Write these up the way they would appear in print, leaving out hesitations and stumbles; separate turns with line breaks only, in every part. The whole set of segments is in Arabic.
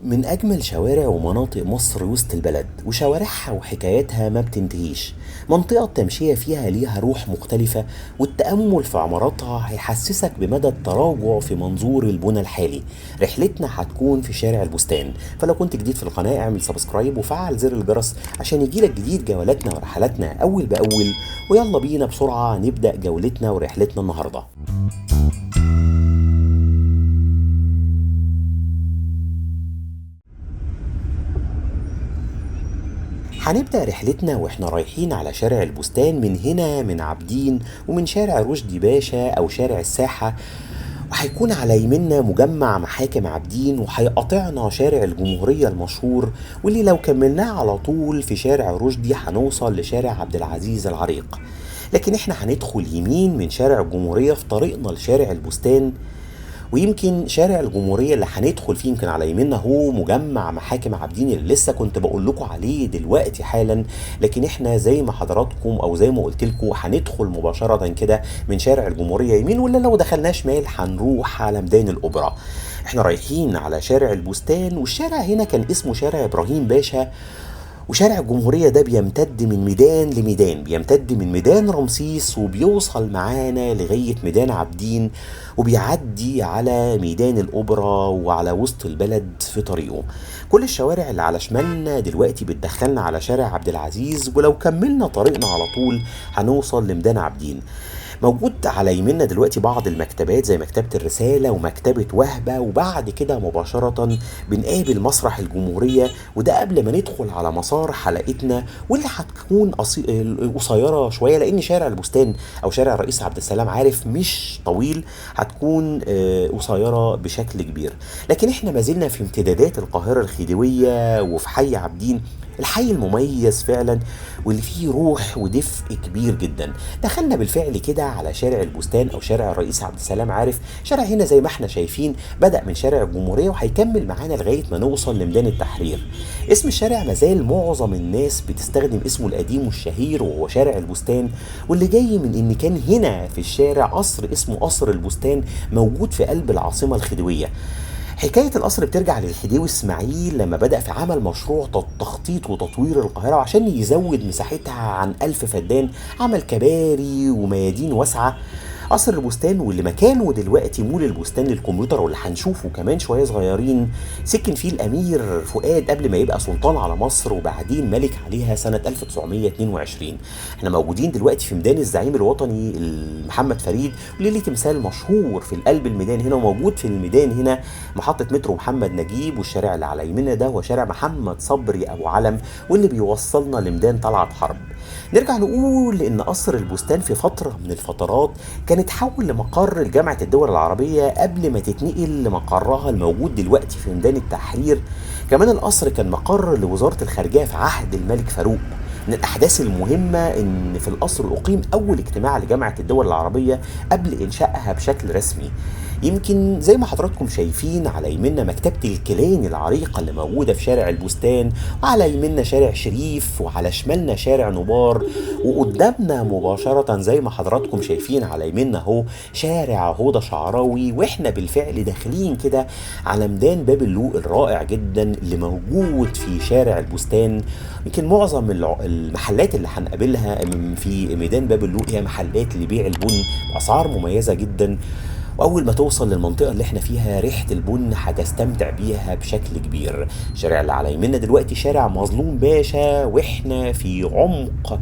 من أجمل شوارع ومناطق مصر وسط البلد، وشوارعها وحكاياتها ما بتنتهيش. منطقة التمشية فيها ليها روح مختلفة، والتأمل في عماراتها هيحسسك بمدى التراجع في منظور البنى الحالي. رحلتنا هتكون في شارع البستان، فلو كنت جديد في القناة اعمل سبسكرايب وفعل زر الجرس عشان يجيلك جديد جولاتنا ورحلاتنا أول بأول. ويلا بينا بسرعة نبدأ جولتنا ورحلتنا النهاردة. هنبدأ رحلتنا واحنا رايحين على شارع البستان، من هنا من عابدين ومن شارع رشدي باشا أو شارع الساحة، وهيكون على يمنا مجمع محاكم عابدين، وهيقاطعنا شارع الجمهورية المشهور، واللي لو كملناه على طول في شارع رشدي هنوصل لشارع عبد العزيز العريق. لكن احنا هندخل يمين من شارع الجمهورية في طريقنا لشارع البستان. ويمكن شارع الجمهورية اللي هندخل فيه يمكن على يميننا هو مجمع محاكم عابدين اللي لسه كنت بقول لكم عليه دلوقتي حالا. لكن احنا زي ما حضراتكم او زي ما قلت لكم هندخل مباشرة كده من شارع الجمهورية يمين، ولا لو دخلنا شمال هنروح على ميدان الأوبرا. احنا رايحين على شارع البستان، والشارع هنا كان اسمه شارع إبراهيم باشا. وشارع الجمهورية ده بيمتد من ميدان لميدان، بيمتد من ميدان رمسيس وبيوصل معانا لغاية ميدان عابدين، وبيعدي على ميدان الأوبرا وعلى وسط البلد في طريقه. كل الشوارع اللي على شمالنا دلوقتي بتدخلنا على شارع عبد العزيز، ولو كملنا طريقنا على طول هنوصل لميدان عابدين. موجود على يميننا دلوقتي بعض المكتبات زي مكتبة الرسالة ومكتبة وهبة، وبعد كده مباشرة بنقابل مسرح الجمهورية، وده قبل ما ندخل على مسار حلقتنا، واللي هتكون قصيرة شوية لأن شارع البستان أو شارع الرئيس عبد السلام عارف مش طويل، هتكون قصيرة بشكل كبير. لكن احنا ما زلنا في امتدادات القاهرة الخديوية وفي حي عابدين، الحي المميز فعلا واللي فيه روح ودفء كبير جدا. دخلنا بالفعل كده على شارع البستان او شارع الرئيس عبد السلام عارف. شارع هنا زي ما احنا شايفين بدأ من شارع الجمهورية وهيكمل معانا لغاية ما نوصل لميدان التحرير. اسم الشارع مازال معظم الناس بتستخدم اسمه القديم والشهير وهو شارع البستان، واللي جاي من ان كان هنا في الشارع قصر اسمه قصر البستان موجود في قلب العاصمة الخديوية. حكاية القصر بترجع للخديوي اسماعيل لما بدأ في عمل مشروع تخطيط وتطوير القاهرة عشان يزود مساحتها عن 1000 فدان، عمل كباري وميادين واسعة. قصر البستان واللي مكانه دلوقتي مول البستان للكمبيوتر واللي هنشوفه كمان شوية صغيرين، سكن فيه الأمير فؤاد قبل ما يبقى سلطان على مصر وبعدين ملك عليها سنة 1922. احنا موجودين دلوقتي في ميدان الزعيم الوطني محمد فريد، واللي ليه تمثال مشهور في القلب الميدان هنا، وموجود في الميدان هنا محطة مترو محمد نجيب. والشارع اللي على يميننا ده هو شارع محمد صبري أبو علم، واللي بيوصلنا لميدان طلعت حرب. نرجع نقول ان قصر البستان في فترة من الفترات كانت تحول لمقر لجامعة الدول العربية قبل ما تتنقل لمقرها الموجود دلوقتي في ميدان التحرير. كمان القصر كان مقر لوزارة الخارجية في عهد الملك فاروق. من الأحداث المهمة إن في القصر أقيم أول اجتماع لجامعة الدول العربية قبل إنشائها بشكل رسمي. يمكن زي ما حضراتكم شايفين على يمنا مكتبة الكيلاني العريقة اللي موجودة في شارع البستان، وعلى يمنا شارع شريف، وعلى شمالنا شارع نبار، وقدامنا مباشرة زي ما حضراتكم شايفين على يمنا اهو شارع هدى شعراوي. واحنا بالفعل داخلين كده على ميدان باب اللوق الرائع جدا اللي موجود في شارع البستان. يمكن معظم المحلات اللي هنقابلها في ميدان باب اللوق هي محلات لبيع البن بأسعار مميزة جدا. واول ما توصل للمنطقه اللي احنا فيها ريحه البن هتستمتع بيها بشكل كبير. الشارع اللي على يمنا دلوقتي شارع مظلوم باشا، واحنا في عمق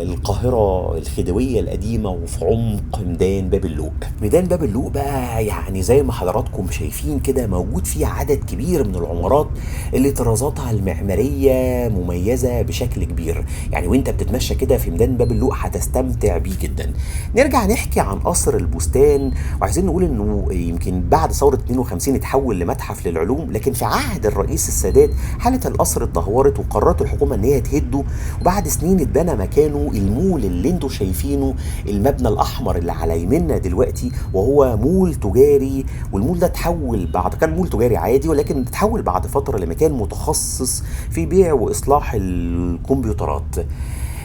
القاهرة الخديوية القديمة، وفي عمق ميدان باب اللوق. ميدان باب اللوق بقى يعني زي ما حضراتكم شايفين كده موجود فيه عدد كبير من العمارات اللي طرازاتها المعمارية مميزة بشكل كبير. يعني وانت بتتمشى كده في ميدان باب اللوق هتستمتع بيه جدا. نرجع نحكي عن قصر البستان، وعايزين نقول انه يمكن بعد ثورة 52 اتحول لمتحف للعلوم، لكن في عهد الرئيس السادات حالة القصر اتدهورت وقررت الحكومة ان هي تهده، وبعد سنين اتبنى مكانه المول اللي انتوا شايفينه، المبنى الاحمر اللي على يمنا دلوقتي، وهو مول تجاري. والمول ده اتحول بعد، كان مول تجاري عادي ولكن اتحول بعد فترة لمكان متخصص في بيع واصلاح الكمبيوترات.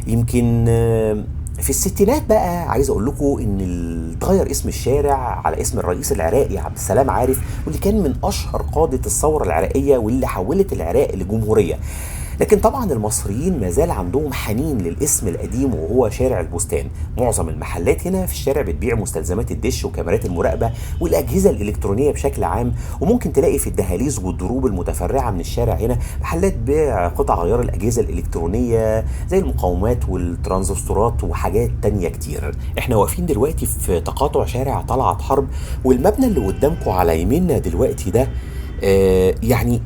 يمكن في الستينات بقى عايز اقول لكم ان اتغير اسم الشارع على اسم الرئيس العراقي عبد السلام عارف، واللي كان من اشهر قادة الثورة العراقية واللي حولت العراق لجمهورية. لكن طبعا المصريين ما زال عندهم حنين للاسم القديم وهو شارع البستان. معظم المحلات هنا في الشارع بتبيع مستلزمات الدش وكاميرات المراقبة والأجهزة الإلكترونية بشكل عام، وممكن تلاقي في الدهاليز والدروب المتفرعة من الشارع هنا محلات بيع قطع غيار الأجهزة الإلكترونية زي المقاومات والترانزستورات وحاجات تانية كتير. احنا واقفين دلوقتي في تقاطع شارع طلعت حرب، والمبنى اللي قدامكم على يميننا دلوقتي ده يعني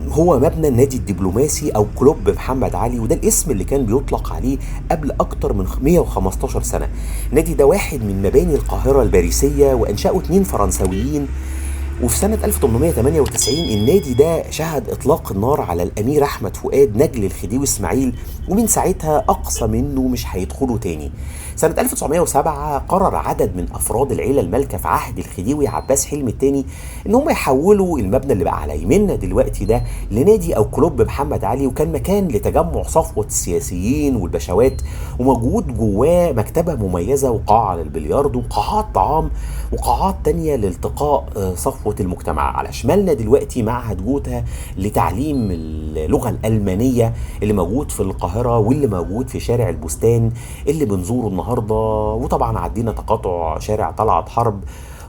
هو مبنى النادي الدبلوماسي او كلوب محمد علي، وده الاسم اللي كان بيطلق عليه قبل اكتر من 115 سنة. النادي ده واحد من مباني القاهرة الباريسية وانشأه 2 فرنساويين، وفي سنة 1898 النادي ده شهد إطلاق النار على الأمير أحمد فؤاد نجل الخديوي إسماعيل، ومن ساعتها أقصى منه مش هيدخلوا تاني. سنة 1907 قرر عدد من أفراد العيلة المالكة في عهد الخديوي عباس حلمي الثاني إن هم يحولوا المبنى اللي بقى على يميننا دلوقتي ده لنادي أو كلوب محمد علي، وكان مكان لتجمع صفوة السياسيين والبشوات، وموجود جواه مكتبة مميزة وقاعة للبلياردو وقاعات طعام وقاعات تانية لالتقاء صفوة المجتمع. على شمالنا دلوقتي معهد جوتا لتعليم اللغة الألمانية اللي موجود في القاهرة واللي موجود في شارع البستان اللي بنزوره النهاردة. وطبعا عدينا تقاطع شارع طلعت حرب،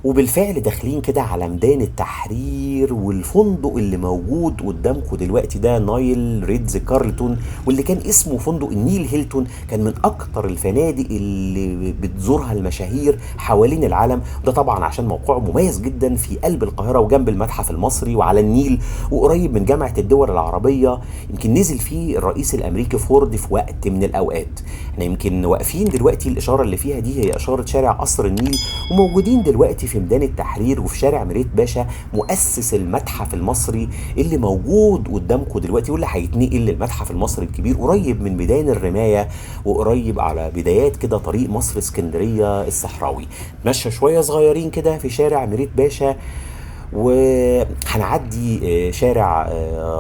وبالفعل داخلين كده على ميدان التحرير، والفندق اللي موجود قدامكم دلوقتي ده نايل ريدز كارلتون، واللي كان اسمه فندق النيل هيلتون، كان من اكتر الفنادق اللي بتزورها المشاهير حوالين العالم. ده طبعا عشان موقعه مميز جدا في قلب القاهرة وجنب المتحف المصري وعلى النيل وقريب من جامعة الدول العربية. يمكن نزل فيه الرئيس الامريكي فورد في وقت من الاوقات. احنا يمكن واقفين دلوقتي، الاشارة اللي فيها دي هي اشارة شارع قصر النيل، وموجودين دلوقتي في ميدان التحرير وفي شارع مريت باشا مؤسس المتحف المصري اللي موجود قدامكم دلوقتي، واللي هيتنقل للمتحف المصري الكبير قريب من ميدان الرماية وقريب على بدايات كده طريق مصر اسكندرية الصحراوي. مشى شوية صغيرين كده في شارع مريت باشا وهنعدي شارع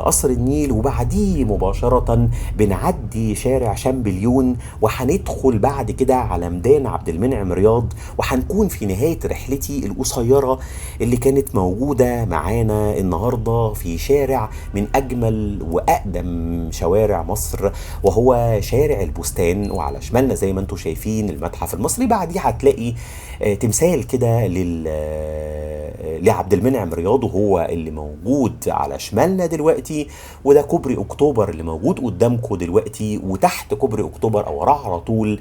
قصر النيل، وبعديه مباشرة بنعدي شارع شامبليون، وهندخل بعد كده على ميدان عبد المنعم رياض، وهنكون في نهاية رحلتي القصيرة اللي كانت موجودة معانا النهاردة في شارع من أجمل وأقدم شوارع مصر وهو شارع البستان. وعلى شمالنا زي ما انتم شايفين المتحف المصري، بعديه هتلاقي تمثال كده لعبد المنعم رياض، وهو اللي موجود على شمالنا دلوقتي. وده كوبري اكتوبر اللي موجود قدامكم دلوقتي، وتحت كوبري اكتوبر او وراه على طول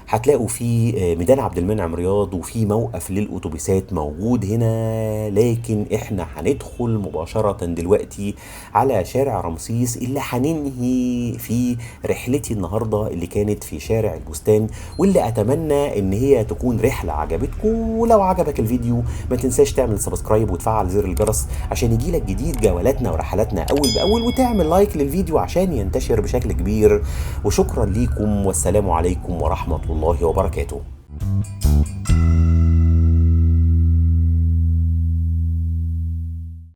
هتلاقوا في ميدان عبد المنعم رياض، وفي موقف للأتوبيسات موجود هنا. لكن احنا هندخل مباشرة دلوقتي على شارع رمسيس اللي هننهي في رحلتي النهاردة اللي كانت في شارع البستان، واللي اتمنى ان هي تكون رحلة عجبتكم. ولو عجبك الفيديو ما تنساش تعمل سبسكرايب وتفعل زر الجرس عشان يجيلك جديد جولاتنا ورحلاتنا اول باول، وتعمل لايك للفيديو عشان ينتشر بشكل كبير. وشكرا ليكم، والسلام عليكم ورحمة الله وبركاته.